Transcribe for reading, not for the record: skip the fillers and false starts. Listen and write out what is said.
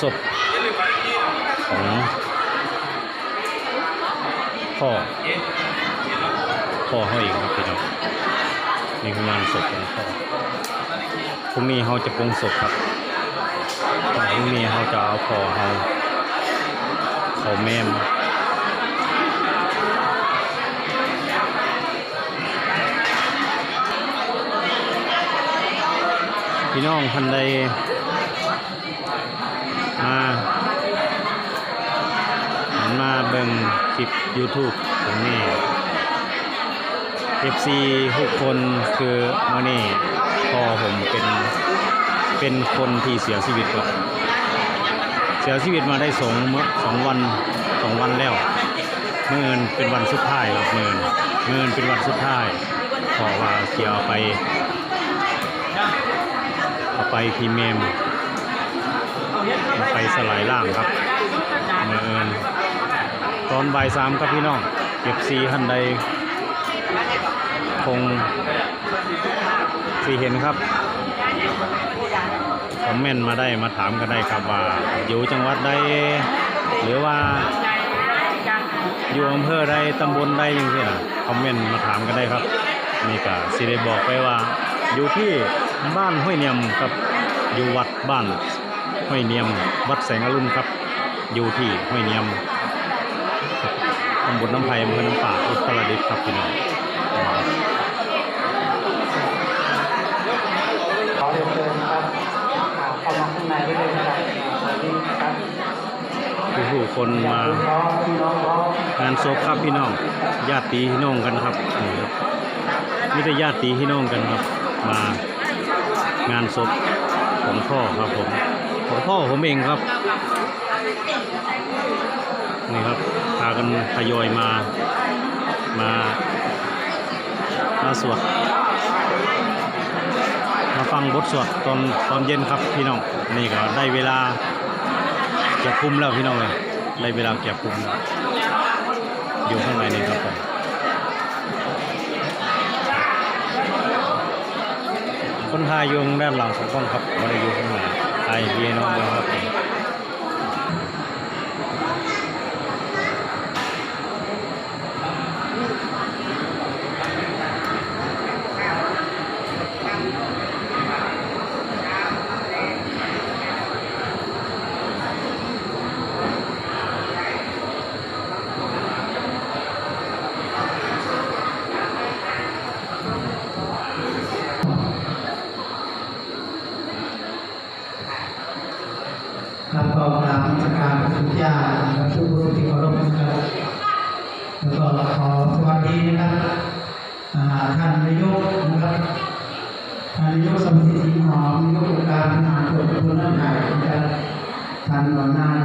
ศพของพ่อเขาเองครับพี่น้องนี่คืองานศพของพ่อพรุ่งนี้เขาจะปรุงศพครับพรุ่งนี้เขาจะเอาพ่อเขาแม่มพี่น้องพันใดมาเบิ่งคลิป YouTube ผมนี่ FC 6 คนคือมื้อนี้พ่อผมเป็นคนที่เสียชีวิตครับเสียชีวิตมาได้2 วันแล้วมื้ออื่นเป็นวันสุดท้ายครับมื้ออื่นเป็นวันสุดท้ายขอว่าเกี่ยวไปที่เมมไปสลายล่างครับมื้ออื่นตอนบ่าย 3ครับพี่น้องFC ท่านใดคงที่เห็นครับคอมเมนต์มาถามกันได้ครับว่าอยู่จังหวัดใดหรือว่าอยู่อำเภอใดตำบลใดอย่างเงี้ยคอมเมนต์มาถามกันได้ครับนี่ก็สิได้บอกไปว่าอยู่ที่บ้านห้วยเนียมครับอยู่วัดบ้านห้วยเนียมวัดแสงอรุณครับอยู่ที่ห้วยเนียมตำบลน้ำไผ่อำเภอน้ำปากอุตรดิตถ์ครับพี่น้องขอเรียนเชิญครับเข้ามาข้างในได้เลยนะครับผู้คนมางานศพครับพี่น้องญาติพี่น้องกันครับมีแต่ญาติพี่น้องกันครับมางานศพของพ่อครับของพ่อผมเองครับนี่ครับพากันทยอยมาสวดมาฟังบทสวดตอนเย็นครับพี่น้องนี่ก็ได้เวลาเก็บภูมิแล้วพี่น้องเลยได้เวลาเก็บภูมิแล้วอยู่ข้างในนี่ครับผมคนไทยอยู่ด้านหลังของกล้องครับไม่ได้อยู่ข้างในไทยพี่น้องนะครับครับก็กราบนมัสการพระพุทธเจ้านะครับทุกผู้ที่เคารพนะครับแล้วก็ขอสวัสดีนะครับท่านนายกนะครับท่านนายกสมศิษย์หอมนายกองค์การบริหารส่วนตำบลน้ำไผ่นะครับท่านหัวหน้าน